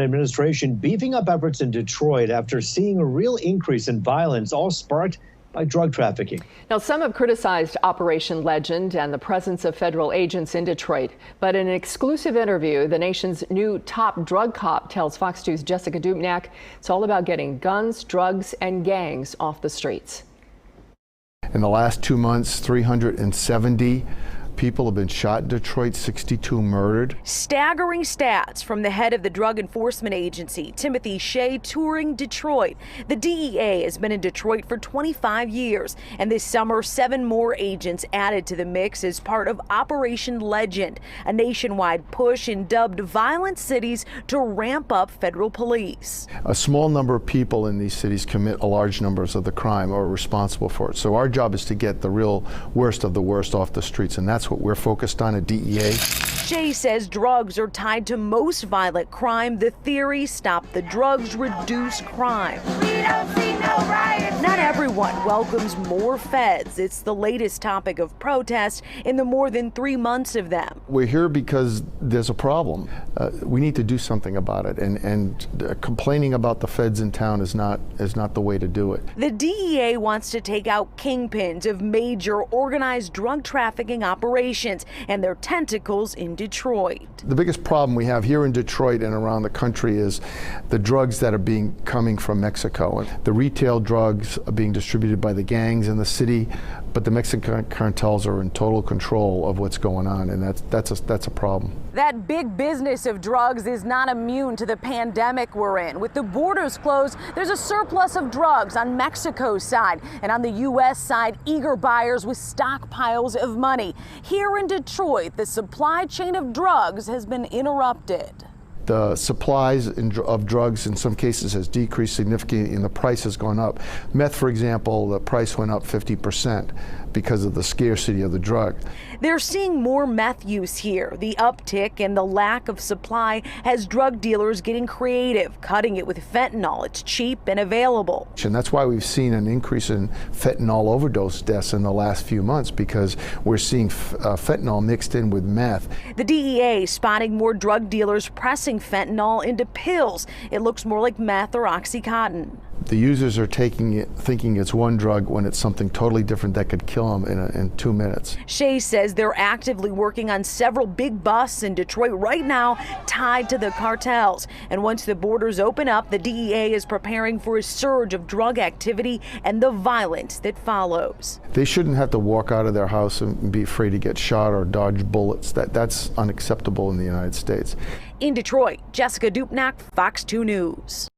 Administration beefing up efforts in Detroit after seeing a real increase in violence, all sparked by drug trafficking. Now, some have criticized Operation Legend and the presence of federal agents in Detroit. But in an exclusive interview, the nation's new top drug cop tells Fox 2's Jessica Dupnack it's all about getting guns, drugs, and gangs off the streets. In the last 2 months, 370 people have been shot in Detroit, 62 murdered. Staggering stats from the head of the Drug Enforcement Agency, Timothy Shea, touring Detroit. The DEA has been in Detroit for 25 years, and this summer 7 more agents added to the mix as part of Operation Legend, a nationwide push in dubbed violent cities to ramp up federal police. A small number of people in these cities commit a large numbers of the crime or are responsible for it. So our job is to get the real worst of the worst off the streets, and that's what we're focused on at DEA. Shea says drugs are tied to most violent crime. The theory, stop the drugs, reduce crime. We don't see no riots. Not everyone welcomes more feds. It's the latest topic of protest in the more than 3 months of them. We're here because there's a problem. We need to do something about it, and complaining about the feds in town is not the way to do it. The DEA wants to take out kingpins of major organized drug trafficking operations and their tentacles in Detroit. The biggest problem we have here in Detroit and around the country is the drugs that are coming from Mexico. The retail drugs are being distributed by the gangs in the city, but the Mexican cartels are in total control of what's going on, and that's a problem. That big business of drugs is not immune to the pandemic we're in. With the borders closed, there's a surplus of drugs on Mexico's side, and on the U.S. side, eager buyers with stockpiles of money. Here in Detroit, the supply chain of drugs has been interrupted. The supplies of drugs in some cases has decreased significantly and the price has gone up. Meth, for example, the price went up 50% because of the scarcity of the drug. They're seeing more meth use here. The uptick and the lack of supply has drug dealers getting creative, cutting it with fentanyl. It's cheap and available. And that's why we've seen an increase in fentanyl overdose deaths in the last few months, because we're seeing fentanyl mixed in with meth. The DEA spotting more drug dealers pressing fentanyl into pills. It looks more like meth or Oxycontin. The users are taking it thinking it's one drug when it's something totally different that could kill them in 2 minutes. Shea says they're actively working on several big busts in Detroit right now tied to the cartels. And once the borders open up, the DEA is preparing for a surge of drug activity and the violence that follows. They shouldn't have to walk out of their house and be afraid to get shot or dodge bullets. That's unacceptable in the United States. In Detroit, Jessica Dupnack, Fox 2 News.